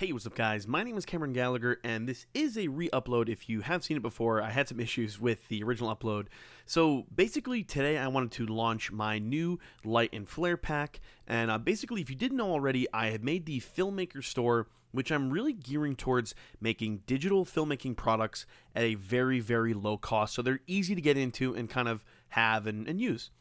Hey, what's up guys? My name is Cameron Gallagher and this is a re-upload. If you have seen it before, I had some issues with the original upload. So basically today I wanted to launch my new light and flare pack, and basically if you didn't know already, I have made the Filmmaker store, which I'm really gearing towards making digital filmmaking products at a very low cost, so they're easy to get into and kind of have and use.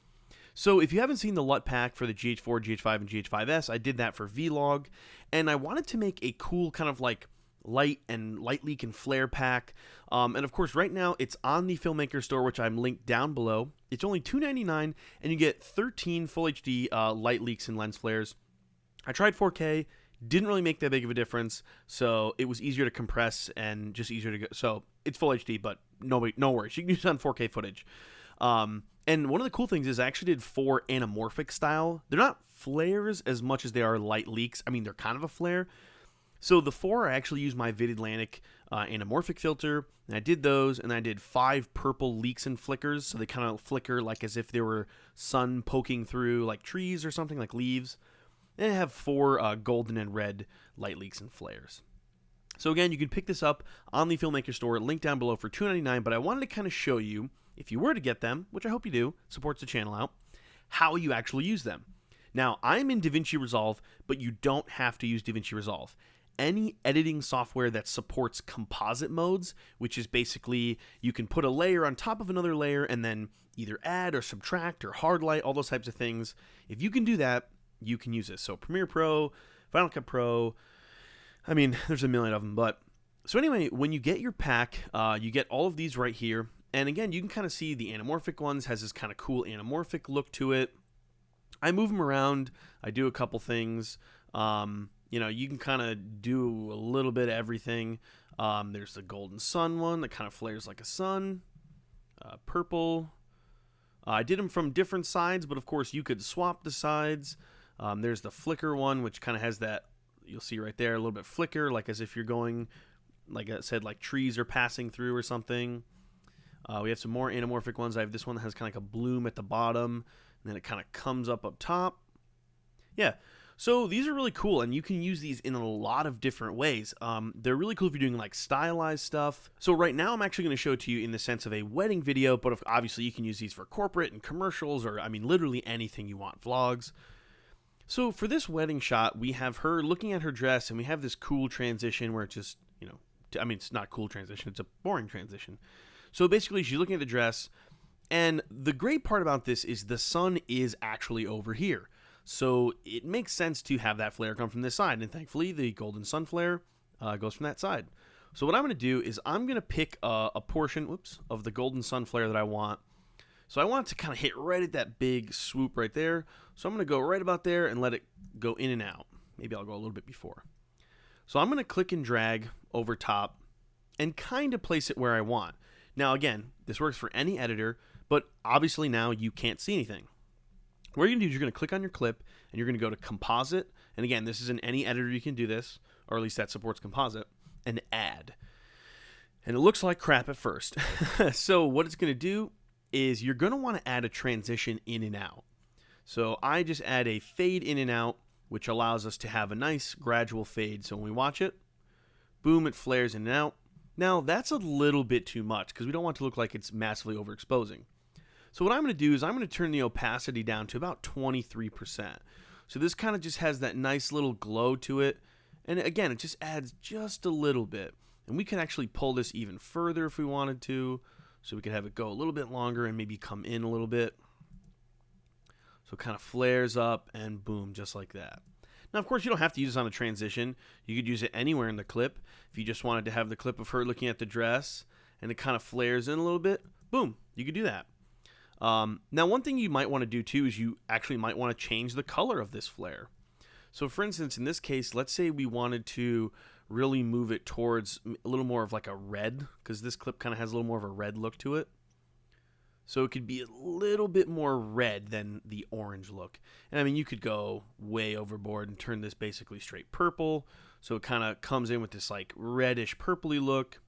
So if you haven't seen the LUT pack for the GH4, GH5, and GH5S, I did that for Vlog, and I wanted to make a cool kind of like light leak and flare pack. And of course, right now it's on the Filmmaker store, which I'm linked down below. It's only $2.99, and you get 13 full HD light leaks and lens flares. I tried 4K, didn't really make that big of a difference, so it was easier to compress and just easier to go. So it's full HD, but no worries, you can use it on 4K footage. And one of the cool things is I actually did 4 anamorphic style. They're not flares as much as they are light leaks. I mean, they're kind of a flare. So the 4, I actually used my Vidatlantic anamorphic filter, and I did those, and I did 5 purple leaks and flickers, so they kind of flicker like as if there were sun poking through like trees or something, like leaves. And I have 4 golden and red light leaks and flares. So again, you can pick this up on the Filmmaker store, link down below for $2.99, but I wanted to kind of show you, if you were to get them, which I hope you do, supports the channel out, how you actually use them. Now, I'm in DaVinci Resolve, but you don't have to use DaVinci Resolve. Any editing software that supports composite modes, which is basically you can put a layer on top of another layer and then either add or subtract or hard light, all those types of things. If you can do that, you can use this. So Premiere Pro, Final Cut Pro, I mean, there's a million of them. But so anyway, when you get your pack, you get all of these right here. And again, you can kind of see the anamorphic ones has this kind of cool anamorphic look to it. I move them around. I do a couple things. You can kind of do a little bit of everything. There's the golden sun one that kind of flares like a sun. Purple. I did them from different sides, but of course you could swap the sides. There's the flicker one, which kind of has that, you'll see right there, a little bit flicker, like as if you're going, like I said, like trees are passing through or something. We have some more anamorphic ones. I have this one that has kind of like a bloom at the bottom, and then it kind of comes up top. Yeah, so these are really cool, and you can use these in a lot of different ways. They're really cool if you're doing like stylized stuff. So right now I'm actually going to show it to you in the sense of a wedding video, but obviously you can use these for corporate and commercials, or I mean literally anything you want, vlogs. So for this wedding shot, we have her looking at her dress, and we have this cool transition where it just, I mean, it's not a cool transition, it's a boring transition. So basically, she's looking at the dress, and the great part about this is the sun is actually over here. So it makes sense to have that flare come from this side, and thankfully, the golden sun flare goes from that side. So what I'm going to do is I'm going to pick a portion, of the golden sun flare that I want. So I want it to kind of hit right at that big swoop right there. So I'm going to go right about there and let it go in and out. Maybe I'll go a little bit before. So I'm going to click and drag over top and kind of place it where I want. Now, again, this works for any editor, but obviously now you can't see anything. What you're going to do is you're going to click on your clip, and you're going to go to Composite. And again, this is in any editor you can do this, or at least that supports Composite, and Add. And it looks like crap at first. So what it's going to do is you're going to want to add a transition in and out. So I just add a fade in and out, which allows us to have a nice gradual fade. So when we watch it, boom, it flares in and out. Now, that's a little bit too much because we don't want it to look like it's massively overexposing. So what I'm going to do is I'm going to turn the opacity down to about 23%. So this kind of just has that nice little glow to it. And again, it just adds just a little bit. And we can actually pull this even further if we wanted to. So we could have it go a little bit longer and maybe come in a little bit. So it kind of flares up and boom, just like that. Now, of course, you don't have to use this on a transition. You could use it anywhere in the clip. If you just wanted to have the clip of her looking at the dress and it kind of flares in a little bit, boom, you could do that. Now, one thing you might want to do too is you actually might want to change the color of this flare. So for instance, in this case, let's say we wanted to really move it towards a little more of like a red, because this clip kind of has a little more of a red look to it. So it could be a little bit more red than the orange look. And I mean, you could go way overboard and turn this basically straight purple. So it kind of comes in with this like reddish purpley look.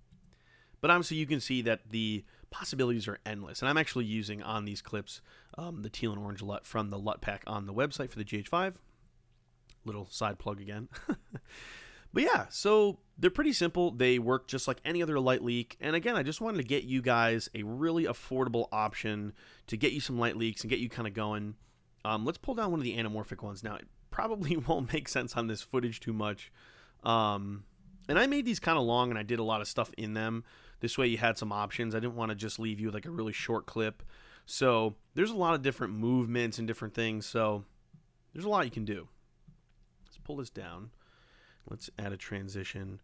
But obviously you can see that the possibilities are endless. And I'm actually using on these clips the teal and orange LUT from the LUT pack on the website for the GH5. Little side plug again. But yeah, so they're pretty simple. They work just like any other light leak. And again, I just wanted to get you guys a really affordable option to get you some light leaks and get you kind of going. Let's pull down one of the anamorphic ones. Now, it probably won't make sense on this footage too much. And I made these kind of long and I did a lot of stuff in them. This way you had some options. I didn't want to just leave you with like a really short clip. So there's a lot of different movements and different things. So there's a lot you can do. Let's pull this down. Let's add a transition.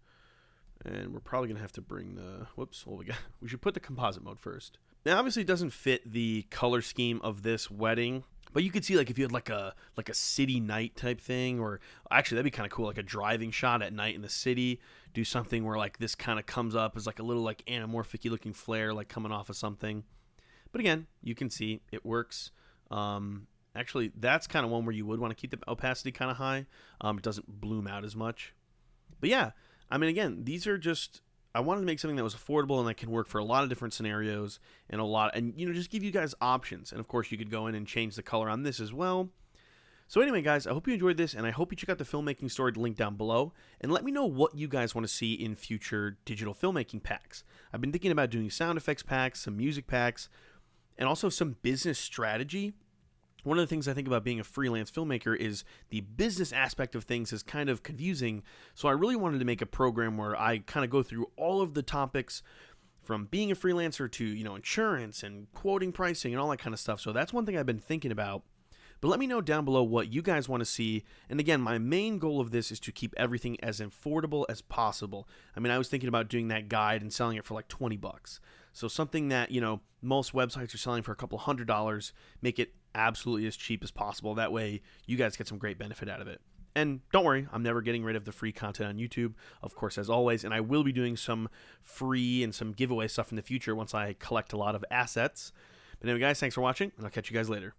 And we're probably going to have to bring the... Whoops. Well, we should put the composite mode first. Now, obviously, it doesn't fit the color scheme of this wedding. But you could see, like, if you had like a city night type thing, or actually that'd be kind of cool, like a driving shot at night in the city. Do something where like this kind of comes up as like a little like anamorphic-y looking flare, like coming off of something. But again, you can see it works. Actually, that's kind of one where you would want to keep the opacity kind of high. It doesn't bloom out as much. But yeah, I mean, again, these are just... I wanted to make something that was affordable and that can work for a lot of different scenarios and just give you guys options. And of course, you could go in and change the color on this as well. So anyway, guys, I hope you enjoyed this, and I hope you check out the filmmaking story link down below, and let me know what you guys want to see in future digital filmmaking packs. I've been thinking about doing sound effects packs, some music packs, and also some business strategy. One of the things I think about being a freelance filmmaker is the business aspect of things is kind of confusing. So I really wanted to make a program where I kind of go through all of the topics from being a freelancer to, insurance and quoting pricing and all that kind of stuff. So that's one thing I've been thinking about. But let me know down below what you guys want to see. And again, my main goal of this is to keep everything as affordable as possible. I mean, I was thinking about doing that guide and selling it for like $20. So something that, most websites are selling for a couple $100, make it absolutely as cheap as possible. That way you guys get some great benefit out of it. And don't worry, I'm never getting rid of the free content on YouTube, of course, as always. And I will be doing some free and some giveaway stuff in the future once I collect a lot of assets. But anyway, guys, thanks for watching, and I'll catch you guys later.